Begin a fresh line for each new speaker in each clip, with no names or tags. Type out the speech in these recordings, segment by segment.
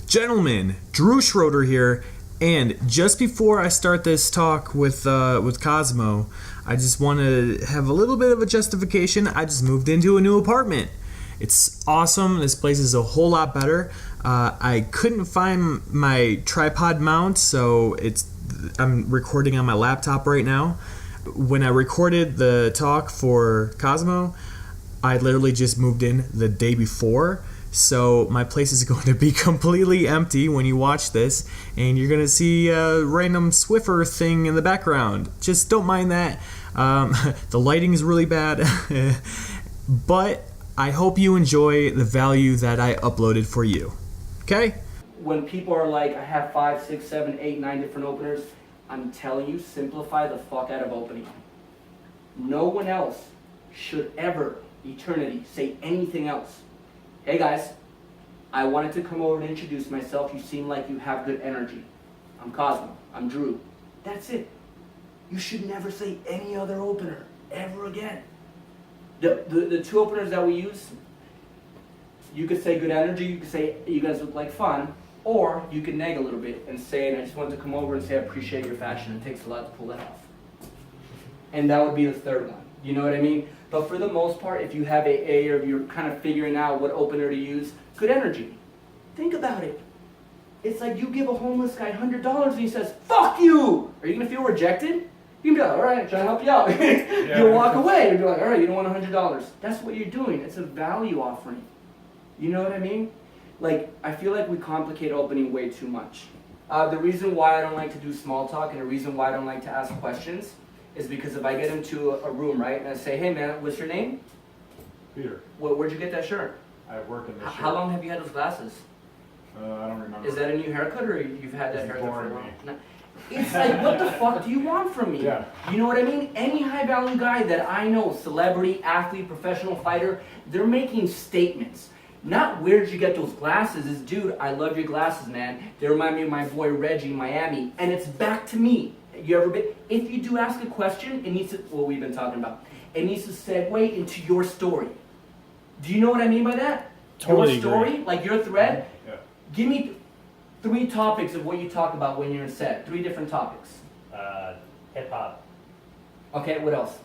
Gentlemen, Drew Schroeder here, and just before I start this talk with Cosmo, I just want to have a little bit of a justification. I just moved into a new apartment. It's awesome. This place is a whole lot better. I couldn't find my tripod mount, so I'm recording on my laptop right now. When I recorded the talk for Cosmo, I literally just moved in the day before. So my place is going to be completely empty when you watch this, and you're going to see a random Swiffer thing in the background. Just don't mind that. The lighting is really bad, but I hope you enjoy the value that I uploaded for you. Okay?
When people are like, I have 5, 6, 7, 8, 9 different openers, I'm telling you, simplify the fuck out of opening. No one else should ever, eternity, say anything else. Hey guys, I wanted to come over and introduce myself. You seem like you have good energy. I'm Cosmo. I'm Drew. That's it. You should never say any other opener ever again. The two openers that we use, you could say good energy, you could say you guys look like fun, or you could neg a little bit and say, and I just wanted to come over and say I appreciate your fashion. It takes a lot to pull that off. And that would be the third one. You know what I mean? But for the most part, if you have AA or if you're kind of figuring out what opener to use, good energy. Think about it. It's like you give a homeless guy $100 and he says, fuck you! Are you going to feel rejected? You can be like, all right, I'm trying to help you out. You'll walk away and be like, all right, you don't want $100. That's what you're doing. It's a value offering. You know what I mean? Like, I feel like we complicate opening way too much. The reason why I don't like to do small talk and the reason why I don't like to ask questions is because if I get into a room, right, and I say, hey man, what's your name?
Peter.
Where'd you get that shirt?
I work in this shirt.
How long have you had those glasses?
I don't remember.
Is that a new haircut or you've had that haircut for a while?
Me.
No. It's like, what the fuck do you want from me?
Yeah.
You know what I mean? Any high value guy that I know, celebrity, athlete, professional fighter, they're making statements. Not where'd you get those glasses, is dude, I love your glasses, man. They remind me of my boy Reggie in Miami, and it's back to me. You ever been? If you do ask a question, it needs to, what we've been talking about, it needs to segue into your story. Do you know what I mean by that?
Totally
your story,
agree.
like your thread.
Yeah.
Give me 3 topics of what you talk about when you're in set. 3 different topics.
Hip hop.
Okay, what else?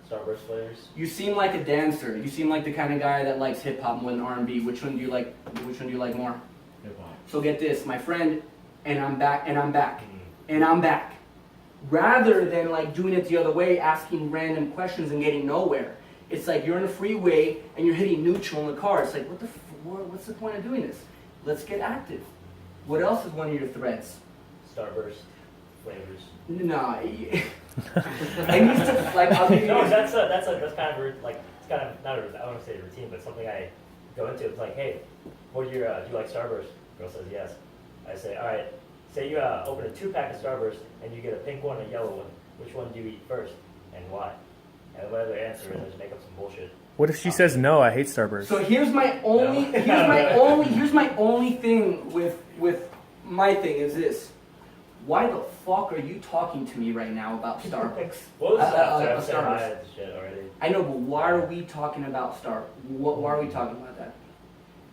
Starburst flavors.
You seem like a dancer. You seem like the kind of guy that likes hip hop more than R&B. Which one do you like? Which one do you like more?
Hip hop.
So get this, my friend, and I'm back, and I'm back, and I'm back. Rather than like doing it the other way, asking random questions and getting nowhere. It's like you're in a freeway and you're hitting neutral in the car. It's like, what's the point of doing this? Let's get active. What else is one of your threads?
Starburst flavors.
No, it needs to like. I'll give you
No, that's kind of like it's kind of not I don't want to say routine, but something I go into. It's like, hey, what are your do you like Starburst? Girl says yes. I say, all right. Say you open a 2-pack of Starburst and you get a pink one and a yellow one. Which one do you eat first and why? And whatever the answer is, just make up some bullshit.
What if she says no? I hate Starburst.
So here's my only thing with my thing is this. Why the fuck are you talking to me right now about Starbucks?
What was
Starbucks.
shit already.
I know, but why are we talking about Starbucks? Why are we talking about that?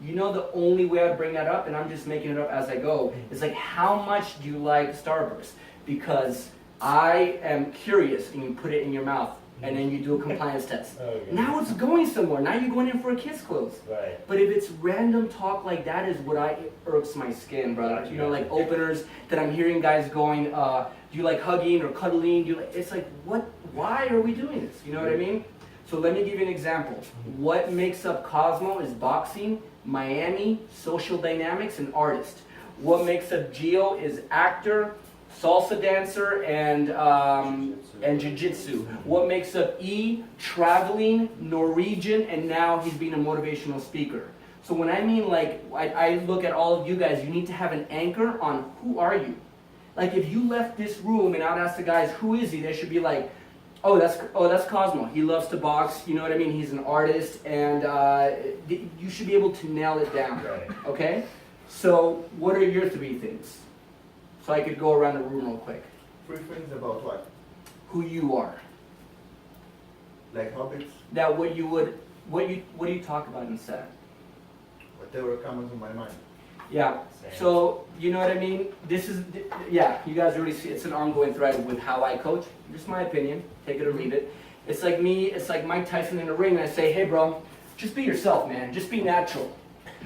You know the only way I bring that up, and I'm just making it up as I go, is like how much do you like Starburst? Because I am curious, and you put it in your mouth, and then you do a compliance test.
Okay.
Now it's going somewhere. Now you're going in for a kiss close.
Right.
But if it's random talk like that is what it irks my skin, brother.
Gotcha.
You know, like openers that I'm hearing guys going, do you like hugging or cuddling? It's like, why are we doing this? You know what I mean? So let me give you an example. What makes up Cosmo is boxing, Miami, social dynamics, and artist. What makes up Geo is actor, salsa dancer, and jiu-jitsu. What makes up E, traveling, Norwegian, and now he's being a motivational speaker. So when I mean like, I look at all of you guys, you need to have an anchor on who are you. Like if you left this room and I'd ask the guys, who is he? They should be like, oh that's Cosmo. He loves to box, you know what I mean? He's an artist, and you should be able to nail it down,
Right.
okay? So what are your 3 things? So I could go around the room real quick.
3 things about what?
Who you are.
Like hobbies?
That what do you talk about in set?
Whatever comes to my mind.
Yeah.
Same.
So, you know what I mean? This is, yeah, you guys already see, it's an ongoing thread with how I coach. Just my opinion, take it or leave it. It's like me, it's like Mike Tyson in the ring, and I say, hey bro, just be yourself, man. Just be natural.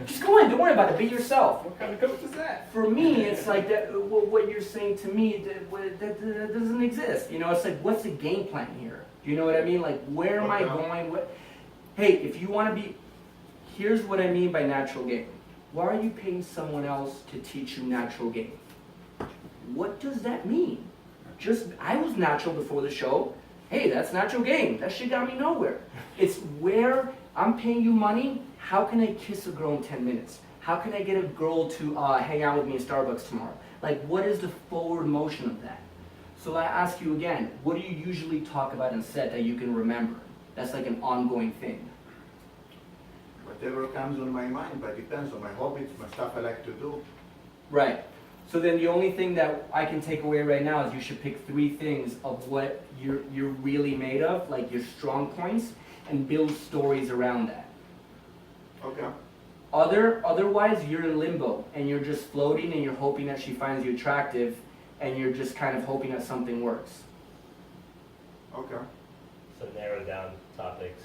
Just go in, don't worry about it, be yourself.
What kind of coach is that?
For me, it's like that. What you're saying to me, that doesn't exist. You know, it's like, what's the game plan here? Do you know what I mean? Like, where am I going? What? Hey, if you want to be, here's what I mean by natural game. Why are you paying someone else to teach you natural game? What does that mean? Just, I was natural before the show. Hey, that's natural game. That shit got me nowhere. It's where I'm paying you money. How can I kiss a girl in 10 minutes? How can I get a girl to hang out with me in Starbucks tomorrow? Like, what is the forward motion of that? So I ask you again, what do you usually talk about in set that you can remember? That's like an ongoing thing.
Whatever comes on my mind, but depends on my hobbies, my stuff I like to do.
Right. So then the only thing that I can take away right now is you should pick 3 things of what you're really made of, like your strong points, and build stories around that.
Okay.
Otherwise, you're in limbo, and you're just floating, and you're hoping that she finds you attractive, and you're just kind of hoping that something works.
Okay.
So narrow down topics.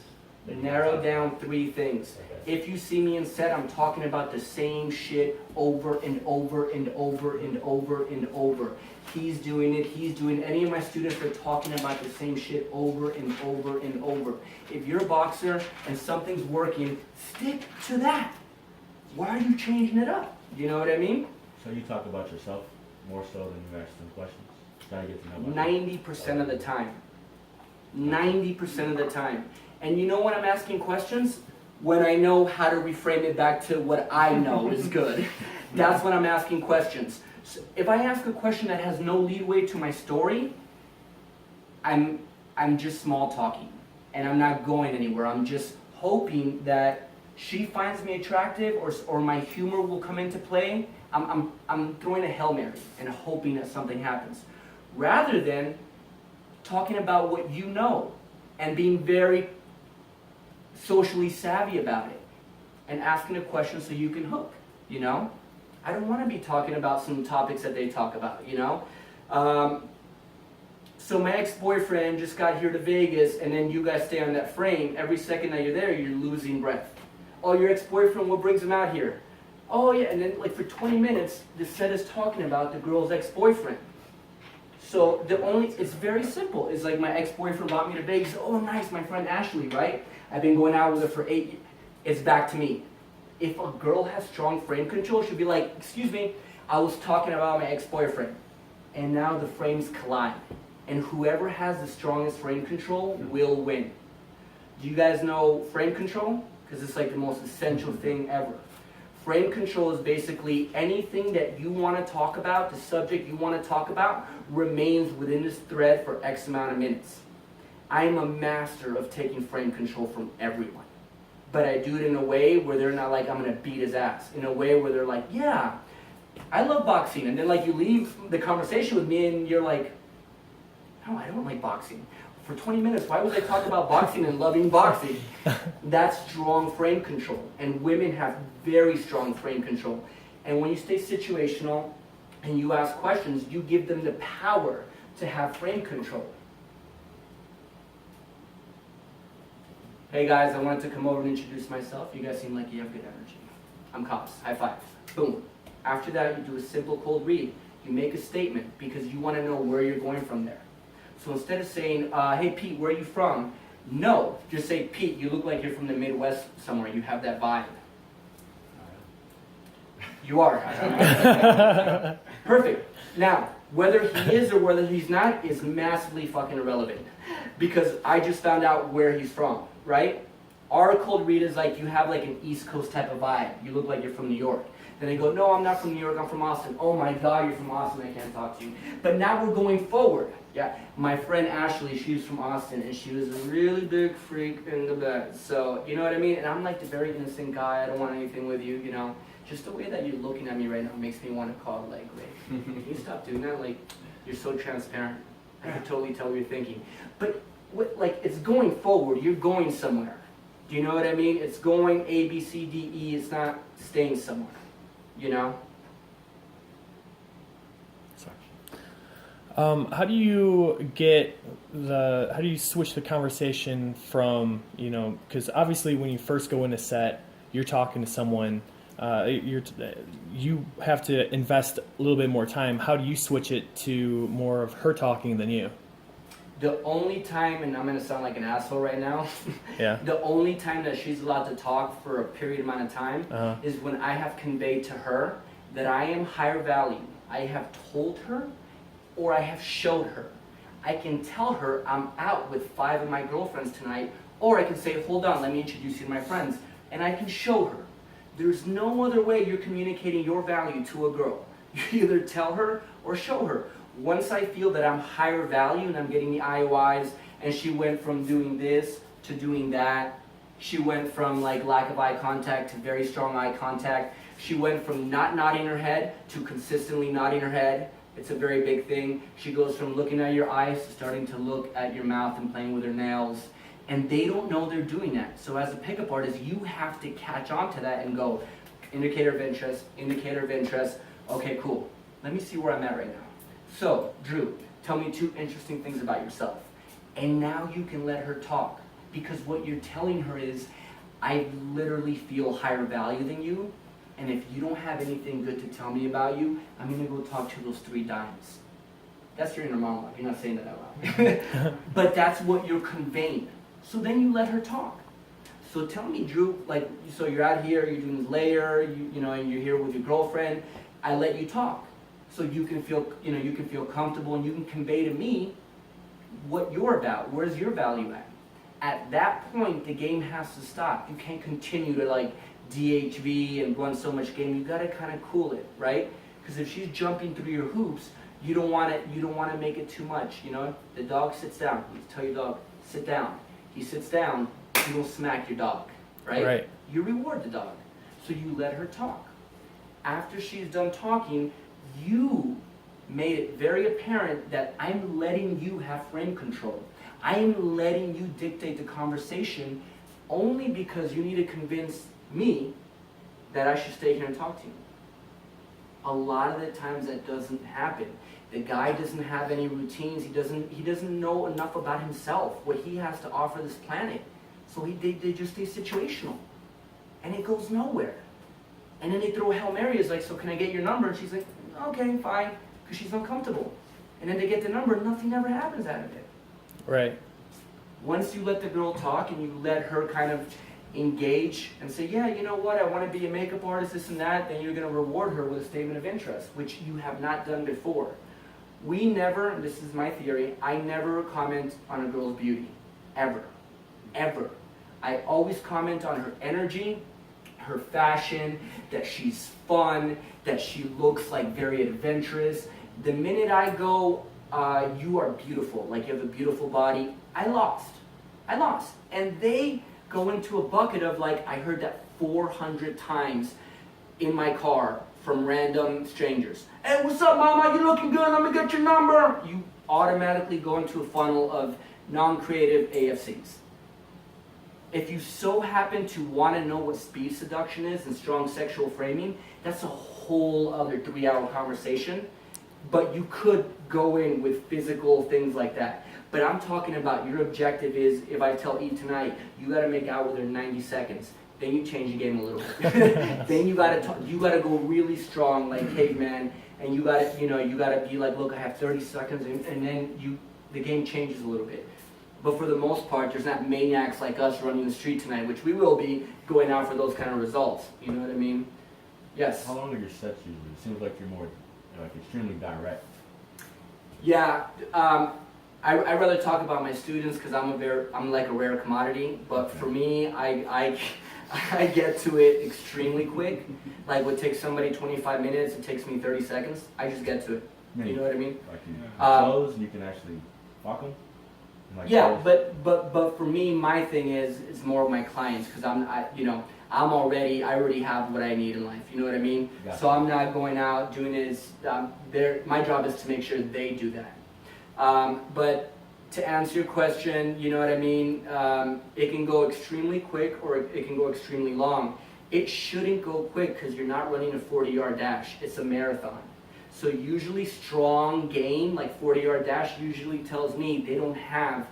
that you
Narrow
talk
down 3 things.
Okay.
If you see me in set, I'm talking about the same shit over and over and over and over and over. He's doing it, any of my students are talking about the same shit over and over and over. If you're a boxer and something's working, stick to that. Why are you changing it up? You know what I mean?
So you talk about yourself more so than you ask them questions? Try to get to know about
90% of the time. 90% of the time. And you know when I'm asking questions? When I know how to reframe it back to what I know is good. That's when I'm asking questions. So if I ask a question that has no leadway to my story, I'm just small talking. And I'm not going anywhere. I'm just hoping that she finds me attractive or my humor will come into play. I'm throwing a Hail Mary and hoping that something happens. Rather than talking about what you know and being very socially savvy about it and asking a question so you can hook, you know? I don't want to be talking about some topics that they talk about, you know? So my ex-boyfriend just got here to Vegas, and then you guys stay on that frame. Every second that you're there, you're losing breath. Oh, your ex-boyfriend, what brings him out here? Oh yeah, and then like for 20 minutes, the set is talking about the girl's ex-boyfriend. So it's very simple. It's like my ex-boyfriend brought me to Vegas. Oh nice, my friend Ashley, right? I've been going out with her for 8 years. It's back to me. If a girl has strong frame control, she'll be like, excuse me, I was talking about my ex-boyfriend. And now the frames collide. And whoever has the strongest frame control will win. Do you guys know frame control? Because it's like the most essential thing ever. Frame control is basically anything that you want to talk about, the subject you want to talk about, remains within this thread for X amount of minutes. I am a master of taking frame control from everyone. But I do it in a way where they're not like, I'm going to beat his ass. In a way where they're like, yeah, I love boxing. And then like you leave the conversation with me and you're like, no, I don't like boxing. For 20 minutes, why would I talk about boxing and loving boxing? That's strong frame control. And women have very strong frame control. And when you stay situational and you ask questions, you give them the power to have frame control. Hey guys, I wanted to come over and introduce myself. You guys seem like you have good energy. I'm Cops. High five. Boom. After that, you do a simple cold read. You make a statement because you want to know where you're going from there. So instead of saying, hey Pete, where are you from? No, just say, Pete, you look like you're from the Midwest somewhere. You have that vibe. You are. Perfect. Now, whether he is or whether he's not is massively fucking irrelevant. Because I just found out where he's from, right? Our cold read is like you have like an East Coast type of vibe. You look like you're from New York. Then they go, no, I'm not from New York, I'm from Austin. Oh my God, you're from Austin, I can't talk to you. But now we're going forward. Yeah, my friend Ashley, she's from Austin, and she was a really big freak in the bed. So, you know what I mean? And I'm like the very innocent guy, I don't want anything with you, you know? Just the way that you're looking at me right now makes me want to call, like, wait, can you stop doing that? Like, you're so transparent. I can totally tell what you're thinking. But, like, it's going forward, you're going somewhere. Do you know what I mean? It's going A, B, C, D, E, it's not staying somewhere. you know?
How do you switch the conversation from, because obviously when you first go in a set, you're talking to someone, you have to invest a little bit more time. How do you switch it to more of her talking than you?
The only time, and I'm going to sound like an asshole right now,
Yeah.
the only time that she's allowed to talk for a period amount of time is when I have conveyed to her that I am higher value. I have told her, or I have showed her. I can tell her I'm out with 5 of my girlfriends tonight, or I can say, hold on, let me introduce you to my friends, and I can show her. There's no other way you're communicating your value to a girl. You either tell her or show her. Once I feel that I'm higher value and I'm getting the IOIs, and she went from doing this to doing that, she went from like lack of eye contact to very strong eye contact, she went from not nodding her head to consistently nodding her head. It's a very big thing. She goes from looking at your eyes to starting to look at your mouth and playing with her nails. And they don't know they're doing that. So as a pickup artist, you have to catch on to that and go, indicator of interest, indicator of interest. Okay, cool. Let me see where I'm at right now. So, Drew, tell me 2 interesting things about yourself. And now you can let her talk. Because what you're telling her is, I literally feel higher value than you. And if you don't have anything good to tell me about you, I'm going to go talk to those 3 dimes. That's your inner monologue. You're not saying that out loud. But that's what you're conveying. So then you let her talk. So tell me, Drew, like, so you're out here, you're doing this layer, you know, and you're here with your girlfriend. I let you talk. So you can feel, you can feel comfortable and you can convey to me what you're about. Where's your value at? At that point, the game has to stop. You can't continue to like DHV and run so much game. You gotta kind of cool it, right? Because if she's jumping through your hoops, you don't want to make it too much. You know, the dog sits down. You tell your dog, sit down. He sits down. You don't smack your dog, right?
Right.
You reward the dog. So you let her talk. After she's done talking, you made it very apparent that I'm letting you have frame control. I am letting you dictate the conversation only because you need to convince me that I should stay here and talk to you. A lot of the times that doesn't happen. The guy doesn't have any routines. He doesn't know enough about himself, what he has to offer this planet. So they just stay situational. And it goes nowhere. And then they throw Hail Marys like, so can I get your number? And she's like, okay, fine, because she's uncomfortable. And then they get the number, nothing ever happens out of it.
Right.
Once you let the girl talk and you let her kind of engage and say, yeah, you know what, I want to be a makeup artist, this and that, then you're going to reward her with a statement of interest, which you have not done before. We never, and this is my theory, I never comment on a girl's beauty. Ever. Ever. I always comment on her energy, her fashion, that she's fun, that she looks like very adventurous. The minute I go, you are beautiful, like you have a beautiful body, I lost. And they go into a bucket of like, I heard that 400 times in my car from random strangers. Hey, what's up, mama? You looking good? Let me get your number. You automatically go into a funnel of non-creative AFCs. If you so happen to want to know what speed seduction is and strong sexual framing, that's a whole other 3-hour conversation. But you could go in with physical things like that. But I'm talking about your objective is, if I tell E tonight, you got to make out with her in 90 seconds. Then you change the game a little bit. Then you got to go really strong, like caveman, and you got to be like, look, I have 30 seconds, and then the game changes a little bit. But for the most part, there's not maniacs like us running the street tonight, which we will be going out for those kind of results. You know what I mean? Yes.
How long are your sets usually? It seems like you're more extremely direct.
Yeah. I'd rather talk about my students because I'm like a rare commodity. But for me, I get to it extremely quick. Like what takes somebody 25 minutes, it takes me 30 seconds. I just get to it. You know what I mean?
Like you close and you can actually fuck them. Like
yeah, but for me, my thing is more of my clients because I already have what I need in life. You know what I mean?
Gotcha.
So I'm not going out doing this. My job is to make sure they do that. But to answer your question, you know what I mean? It can go extremely quick or it can go extremely long. It shouldn't go quick because you're not running a 40-yard dash. It's a marathon. So usually strong game, like 40-yard dash, usually tells me they don't have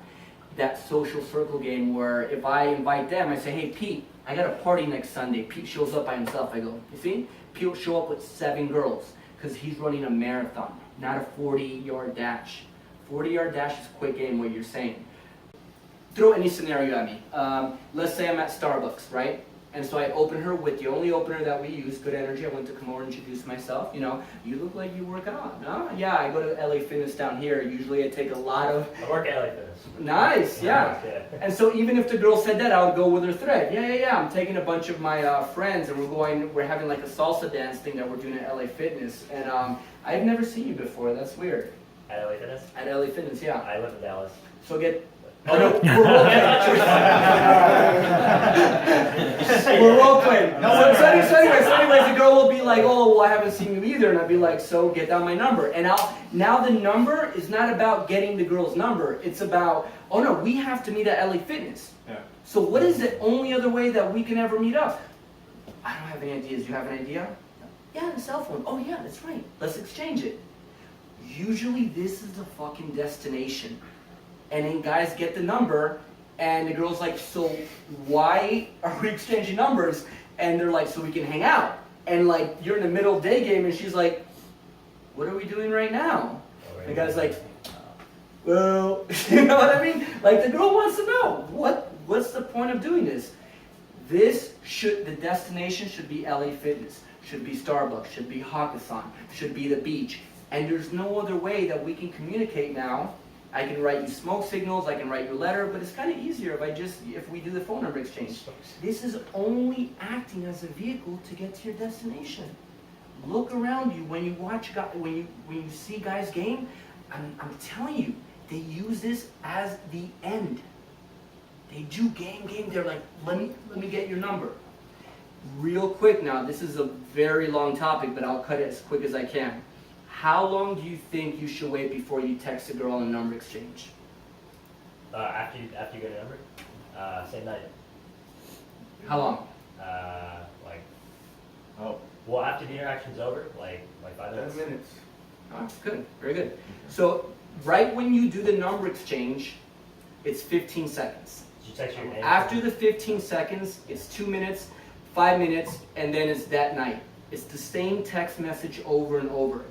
that social circle game where if I invite them, I say, hey, Pete, I got a party next Sunday. Pete shows up by himself. I go, you see? Pete will show up with 7 girls because he's running a marathon, not a 40-yard dash. 40-yard dash is a quick game, what you're saying. Throw any scenario at me. Let's say I'm at Starbucks, right? And so I open her with the only opener that we use, Good Energy. I went to come over and introduce myself. You know, you look like you work out. No? Yeah, I go to LA Fitness down here. Usually I take a lot of...
I work at LA Fitness.
Nice, yeah. And so even if the girl said that, I would go with her thread. Yeah. I'm taking a bunch of my friends and we're having like a salsa dance thing that we're doing at LA Fitness. And I've never seen you before. That's weird.
At LA Fitness?
At LA Fitness, yeah.
I live in Dallas.
So get...
Oh, no.
We're role playing. So anyways, the girl will be like, oh, well, I haven't seen you either. And I'd be like, so get down my number. And now the number is not about getting the girl's number. It's about, oh no, we have to meet at LA Fitness.
Yeah.
So what is the only other way that we can ever meet up? I don't have any ideas. You have an idea? Yeah, the cell phone. Oh yeah, that's right. Let's exchange it. Usually this is the fucking destination. And then guys get the number, and the girl's like, so why are we exchanging numbers? And they're like, so we can hang out. And like, you're in the middle day game, and she's like, what are we doing right now? And the guy's like, well, you know what I mean? Like, the girl wants to know, what's the point of doing this? The destination should be LA Fitness, should be Starbucks, should be Hakkasan, should be the beach. And there's no other way that we can communicate now. I can write you smoke signals, I can write you a letter, but it's kind of easier if we do the phone number exchange. This is only acting as a vehicle to get to your destination. Look around you when you see guys game. I'm telling you, they use this as the end. They do game. They're like, let me get your number. Real quick now, this is a very long topic, but I'll cut it as quick as I can. How long do you think you should wait before you text a girl on a number exchange?
After you get a number? Same night.
How long?
Well, after the interaction's over, like 5 minutes.
10 minutes.
Oh, good, very good. So right when you do the number exchange, it's 15 seconds.
Did you text your name?
After the 15 seconds, it's 2 minutes, 5 minutes, and then it's that night. It's the same text message over and over.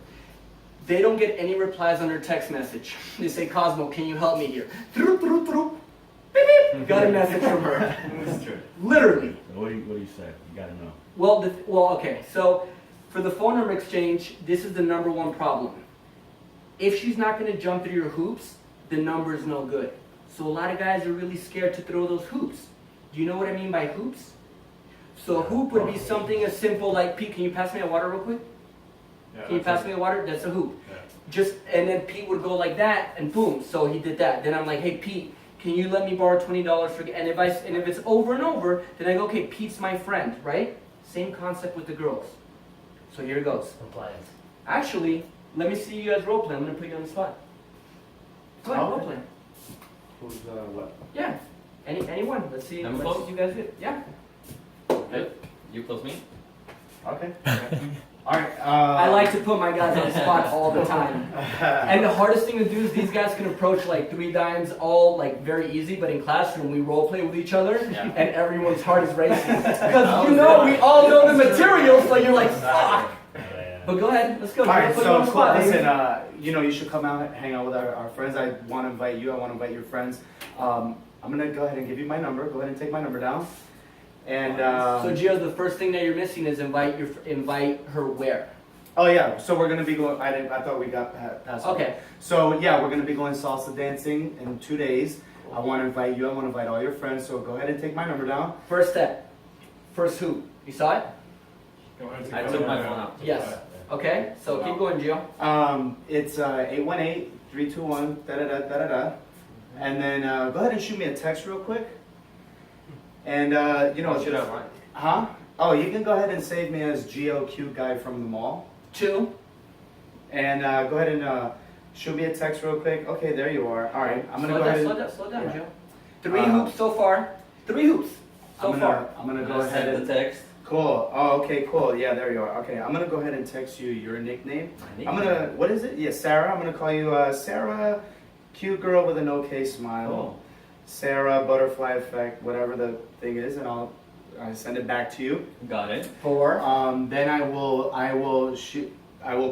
They don't get any replies on their text message. They say, Cosmo, can you help me here? Beep, beep. Got a message from her.
That's true.
Literally.
So what do you say? You gotta know.
Well, okay. So for the phone number exchange, this is the number one problem. If she's not going to jump through your hoops, the number is no good. So a lot of guys are really scared to throw those hoops. Do you know what I mean by hoops? So a hoop would be something as simple like, Pete, can you pass me a water real quick?
Yeah,
Can you pass me a water? That's a hoop.
Yeah.
And then Pete would go like that, and boom, so he did that. Then I'm like, hey Pete, can you let me borrow $20 for? And if it's over and over, then I go, okay, Pete's my friend, right? Same concept with the girls. So here it goes.
Compliance.
Actually, let me see you guys role play. I'm gonna put you on the spot. Go ahead, role play.
Who's what?
Yeah. Anyone? Let's see.
Number
Let's
close?
see you guys do. Yeah.
Okay. You close me?
Okay. All right.
I like to put my guys on the spot all the time. And the hardest thing to do is these guys can approach like 3 dimes all like very easy, but in classroom we role play with each other and everyone's heart is racing. Because we all know the material, so you're like, fuck. But go ahead, let's go.
All right,
Put you on
so
the
cool.
spot, baby.
Listen, you should come out and hang out with our friends. I want to invite you. I want to invite your friends. I'm gonna go ahead and give you my number. Go ahead and take my number down. And
so Gio, the first thing that you're missing is invite her where?
oh yeah, so we're gonna be going. I thought we got past.
Okay.
So yeah, we're gonna be going salsa dancing in 2 days. I want to invite you. I want to invite all your friends. So go ahead and take my number down.
First step. First hoop. You saw it?
I took my phone out.
Yes. Okay. So keep going, Gio.
It's 818-321 da da da da da. And then go ahead and shoot me a text real quick. And
What should I write?
Huh? Oh, you can go ahead and save me as GOQ guy from the mall.
2.
And go ahead and shoot me a text real quick. Okay, there you are. All right, I'm gonna go ahead.
Slow down,
Yeah.
Gio. 3 hoops so far. 3 hoops so far.
I'm gonna go
I'm gonna
ahead
send
and
the text.
Cool. Oh, okay, cool. Yeah, there you are. Okay, I'm gonna go ahead and text you your nickname. I'm gonna, what is it? Yeah, Sarah. I'm gonna call you Sarah, cute girl with an okay smile.
Oh.
Sarah, butterfly effect, whatever the thing is, and I send it back to you.
Got it.
Four.
Then I will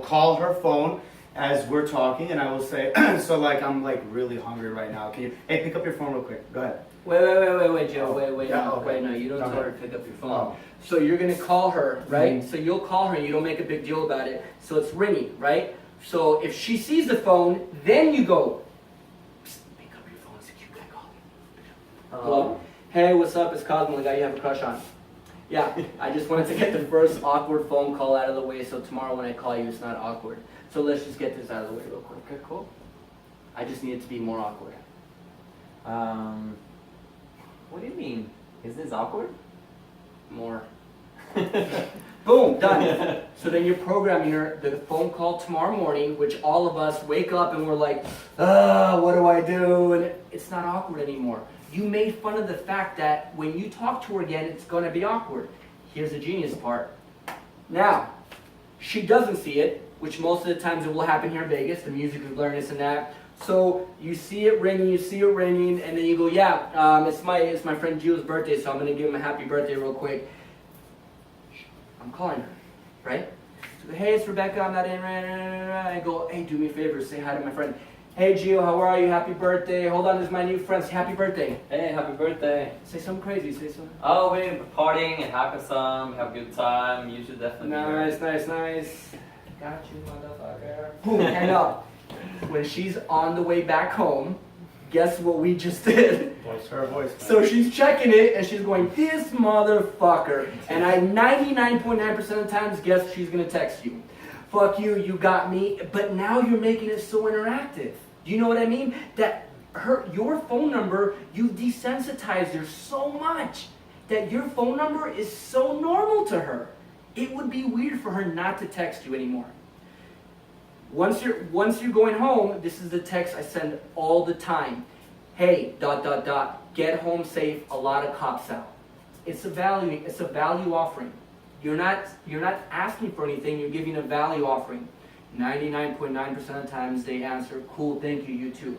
call her phone as we're talking, and I will say, so like I'm like really hungry right now. Can you? Hey, pick up your phone real quick. Go ahead.
Wait, Joe. Wait.
Yeah,
No,
okay.
wait, no. You don't
Okay.
tell her to pick up your phone.
Oh.
So you're gonna call her, right? So you'll call her and you don't make a big deal about it. So it's ringing, right? So if she sees the phone, then you go, "Psst, pick up your phone, it's a cute guy calling. Hello? Hey, what's up? It's Cosmo, the guy you have a crush on. Yeah, I just wanted to get the first awkward phone call out of the way so tomorrow when I call you, it's not awkward. So let's just get this out of the way real quick.
Okay, cool.
I just need it to be more awkward.
What do you mean? Is this awkward?
More. Boom, done. So then you're programming her the phone call tomorrow morning, which all of us wake up and we're like, what do I do? And it's not awkward anymore. You made fun of the fact that when you talk to her again, it's going to be awkward. Here's the genius part. Now, she doesn't see it, which most of the times it will happen here in Vegas. The music is blaring, this and that. So you see it ringing, and then you go, yeah, it's my friend Gio's birthday, so I'm going to give him a happy birthday real quick. I'm calling her, right? So, hey, it's Rebecca, I'm not in. I go, hey, do me a favor, say hi to my friend. Hey, Gio, how are you? Happy birthday. Hold on, this is my new friend. Say happy birthday.
Hey, happy birthday.
Say something crazy, say something.
Oh, we're partying and having some, have a good time. You should definitely be here.
Nice. Got you, motherfucker. Boom, hang up. When she's on the way back home, guess what we just did?
Her voice.
So she's checking it and she's going, this motherfucker. And I 99.9% of the times guess she's gonna text you. Fuck you, you got me. But now you're making it so interactive. Do you know what I mean? That your phone number, you desensitized her so much that your phone number is so normal to her. It would be weird for her not to text you anymore. Once you're going home, this is the text I send all the time. Hey, ... get home safe, a lot of cops out. It's a value offering. You're not asking for anything, you're giving a value offering. 99.9% of the times they answer, cool, thank you, you too.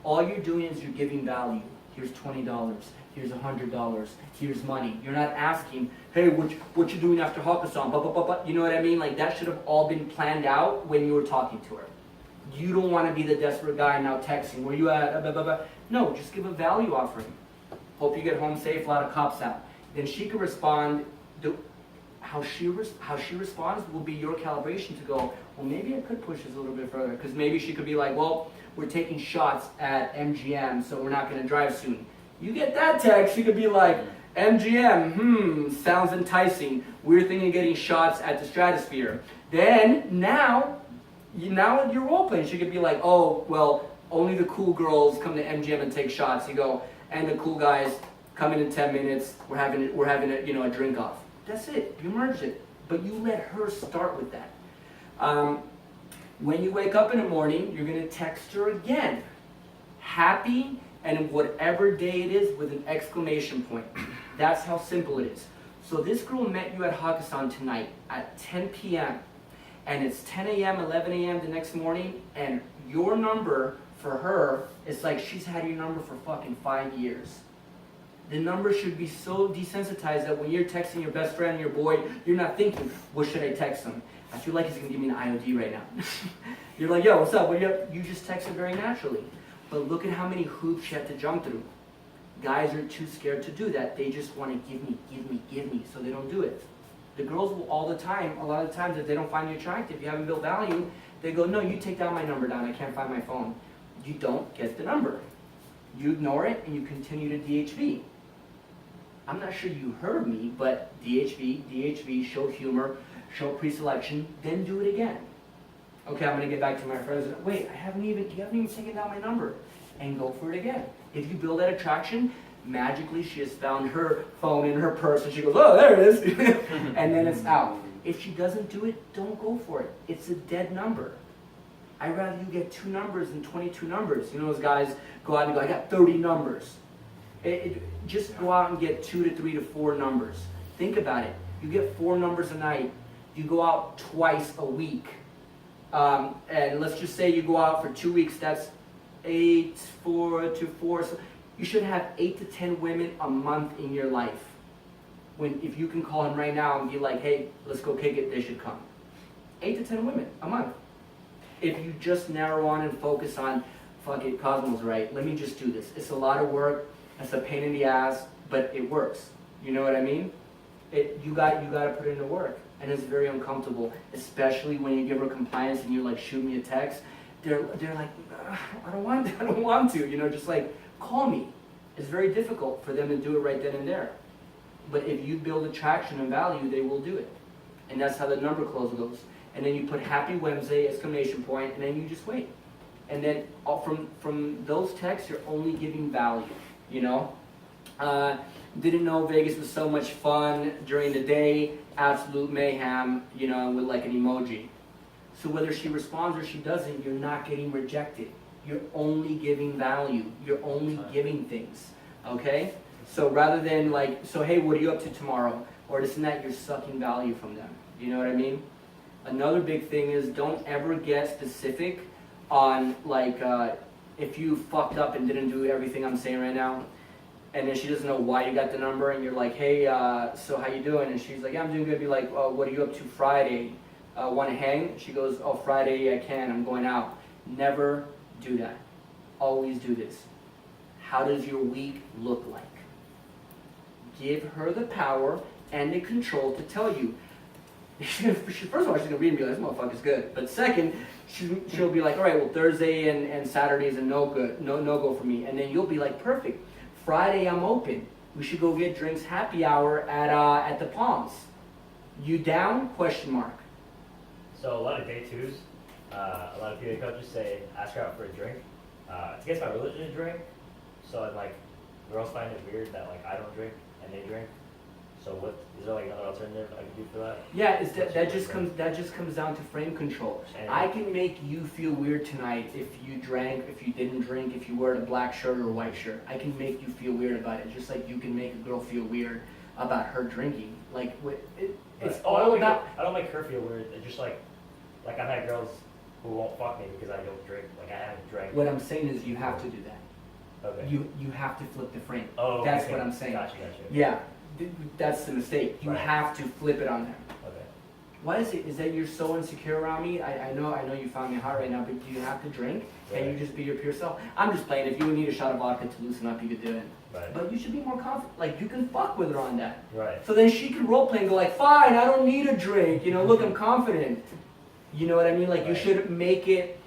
All you're doing is you're giving value. Here's $20, here's $100, here's money. You're not asking, hey, what you doing after Hakkasan, blah, blah, blah, blah. You know what I mean? Like that should have all been planned out when you were talking to her. You don't want to be the desperate guy now texting, where you at, blah, blah, blah. No, just give a value offering. Hope you get home safe, a lot of cops out. Then she can respond, how she responds will be your calibration to go, well, maybe I could push this a little bit further. Because maybe she could be like, well, we're taking shots at MGM, so we're not going to drive soon. You get that text, she could be like, MGM, sounds enticing. We're thinking of getting shots at the Stratosphere. Then, now you're role-playing. She could be like, oh, well, only the cool girls come to MGM and take shots. You go, and the cool guys come in 10 minutes. We're having a drink off. That's it. You merged it. But you let her start with that. When you wake up in the morning, you're going to text her again. Happy, and whatever day it is with an exclamation point. That's how simple it is. So this girl met you at Hakkasan tonight at 10 p.m. And it's 10 a.m., 11 a.m. the next morning, and your number for her is like she's had your number for fucking 5 years. The number should be so desensitized that when you're texting your best friend, your boy, you're not thinking, what should I text him? I feel like he's gonna give me an IOD right now. You're like, yo, what's up? What you just texted very naturally. But look at how many hoops you have to jump through. Guys are too scared to do that. They just want to give me, so they don't do it. The girls will all the time, a lot of the times if they don't find you attractive, you haven't built value, they go, no, you take down my number down, I can't find my phone. You don't get the number. You ignore it and you continue to DHV. I'm not sure you heard me, but DHV, show humor, show pre-selection, then do it again. Okay, I'm gonna get back to my friends. Wait, you haven't even taken down my number. And go for it again. If you build that attraction, magically she has found her phone in her purse and she goes, oh, there it is. And then it's out. If she doesn't do it, don't go for it. It's a dead number. I'd rather you get 2 numbers than 22 numbers. You know those guys go out and go, I got 30 numbers. Just go out and get 2 to 3 to 4 numbers. Think about it. You get 4 numbers a night. You go out twice a week. And let's just say you go out for 2 weeks. That's 8, 4 to 4. So you should have 8 to 10 women a month in your life. If you can call him right now and be like, hey, let's go kick it, they should come. 8 to 10 women a month. If you just narrow on and focus on, fuck it, Cosmo's right, let me just do this. It's a lot of work, it's a pain in the ass, but it works. You know what I mean? You got to put in the work, and it's very uncomfortable, especially when you give her compliance and you're like, shoot me a text. They're like, I don't want to. You know, just like, call me. It's very difficult for them to do it right then and there. But if you build attraction and value, they will do it. And that's how the number close goes. And then you put Happy Wednesday, exclamation point, and then you just wait. And then from those texts, you're only giving value, you know? Didn't know Vegas was so much fun during the day, absolute mayhem, you know, with like an emoji. So whether she responds or she doesn't, you're not getting rejected. You're only giving value. You're only giving things, okay? So rather than like, so hey, what are you up to tomorrow? Or this and that, you're sucking value from them. You know what I mean? Another big thing is don't ever get specific on like, if you fucked up and didn't do everything I'm saying right now, and then she doesn't know why you got the number, and you're like, hey, so how you doing? And she's like, yeah, I'm doing good. Be like, oh, what are you up to Friday? Want to hang? She goes, oh, Friday I can, I'm going out. Never do that. Always do this. How does your week look like? Give her the power and the control to tell you. First of all, she's going to read and be like, this motherfucker's good. But second, she'll be like, all right, well, Thursday and Saturday is a no-go for me. And then you'll be like, perfect. Friday, I'm open. We should go get drinks happy hour at the Palms. You down? Question mark.
So a lot of day twos, a lot of PUA coaches say, ask her out for a drink. It's against my religion to drink. So I'm like, girls find it weird that like I don't drink and they drink. So what is there like another alternative I can do for that?
Yeah, that just comes down to frame control.
And
I can make you feel weird tonight if you drank, if you didn't drink, if you wore a black shirt or a white shirt. I can make you feel weird about it, just like you can make a girl feel weird about her drinking. Like it's all about.
I don't make her feel weird. It's just like I've had girls who won't fuck me because I don't drink. Like I haven't drank.
What I'm saying is you have to do that.
Okay.
You have to flip the frame.
Oh,
that's
okay.
what I'm saying.
Gotcha.
Yeah, that's the mistake. You
Right.
have to flip it on them.
Okay.
Why is it? Is that you're so insecure around me? I know you found me hot right now, but do you have to drink? Can you
Right.
just be your pure self? I'm just playing. If you need a shot of vodka to loosen up, you could do it.
Right.
But you should be more confident. Like you can fuck with her on that.
Right.
So then she can role play and go like, fine, I don't need a drink. You know, look, I'm confident. You know what I mean? Like you
Right.
should make it.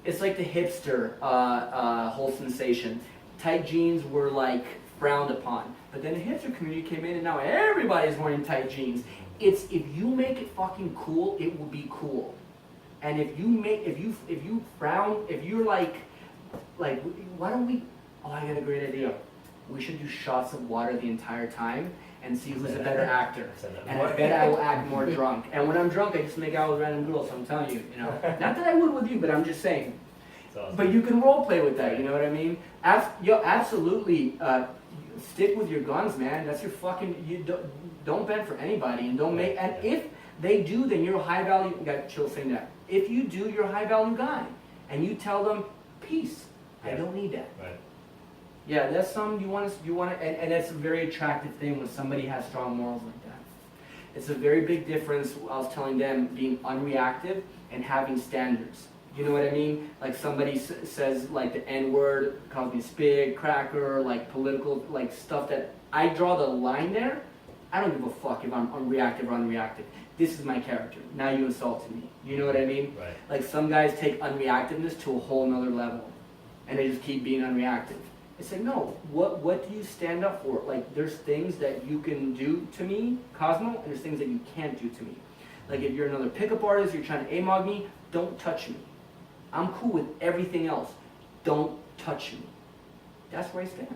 It's like the hipster whole sensation. Tight jeans were like frowned upon, but then the hipster community came in, and now everybody's wearing tight jeans. It's if you make it fucking cool, it will be cool. And if you frown, if you're like, why don't we? Oh, I got a great idea. We should do shots of water the entire time and see who's a better actor. And I bet I will act more drunk. And when I'm drunk, I just make out with random girls. So I'm telling you, you know, not that I would with you, but I'm just saying.
Awesome.
But you can role play with that. You know what I mean? Absolutely. Stick with your guns, man. That's your fucking. You don't bend for anybody, and don't make. And if they do, then you're a high value. Got chill saying that. If you do, you're a high value guy, and you tell them, peace. I don't need that.
Right.
Yeah, that's something you want to, and that's a very attractive thing when somebody has strong morals like that. It's a very big difference. I was telling them being unreactive and having standards. You know what I mean? Like somebody says like the N-word, calls me spig, cracker, like political, like stuff that I draw the line there. I don't give a fuck if I'm unreactive or unreactive. This is my character. Now you insulted me. You know what I mean?
Right.
Like some guys take unreactiveness to a whole nother level, and they just keep being unreactive. It's like, no, what do you stand up for? Like, there's things that you can do to me, Cosmo, and there's things that you can't do to me. Like, if you're another pickup artist, you're trying to AMOG me, don't touch me. I'm cool with everything else. Don't touch me. That's where I stand.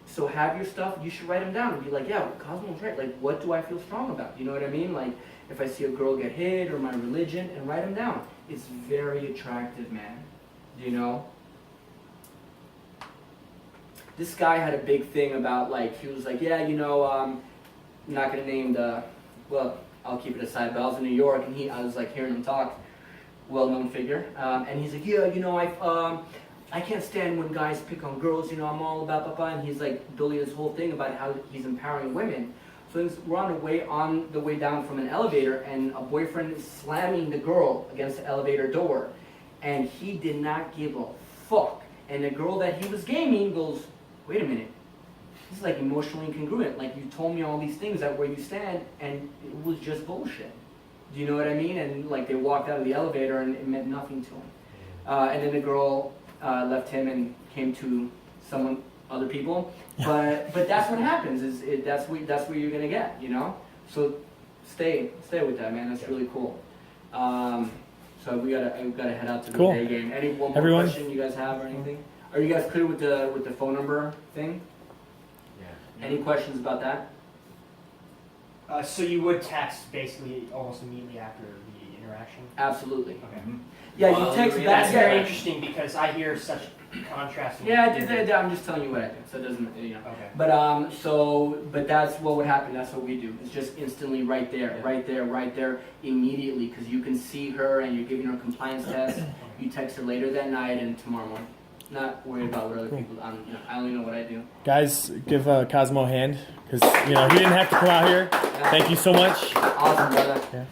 So have your stuff, you should write them down and be like, yeah, Cosmo's right. Like, what do I feel strong about? You know what I mean? Like, if I see a girl get hit or my religion, and write them down. It's very attractive, man. You know? This guy had a big thing about, like, he was like, yeah, you know, I'm not going to name the well, I'll keep it aside, but I was in New York and I was like hearing him talk, well-known figure, and he's like, yeah, you know, I can't stand when guys pick on girls, you know, I'm all about blah, blah, and he's like building this whole thing about how he's empowering women. So we're on the way down from an elevator, and a boyfriend is slamming the girl against the elevator door, and he did not give a fuck. And the girl that he was gaming goes, wait a minute, this is like emotionally incongruent. Like, you told me all these things that where you stand, and it was just bullshit. Do you know what I mean? And like, they walked out of the elevator, and it meant nothing to him. And then the girl left him and came to other people. But that's what happens. That's what you're gonna get. You know. So stay with that, man. That's really cool. So we gotta head out to the
Cool.
day game. One more
Everyone?
question you guys have or anything? Are you guys clear with the phone number thing?
Yeah.
Any questions about that?
So you would text basically almost immediately after the interaction?
Absolutely.
Okay.
Yeah,
Well,
you text
yeah,
back.
That's very interesting because I hear such contrasting.
Yeah, I'm just telling you what I do, so it doesn't, you know.
Okay.
But that's what would happen. That's what we do. It's just instantly right there, immediately, because you can see her and you're giving her a compliance test. You text her later that night and tomorrow morning. Not worried about what other people. I only know what I do.
Guys, give Cosmo a hand because he didn't have to come out here. Thank you so much.
Awesome, brother.
Yeah.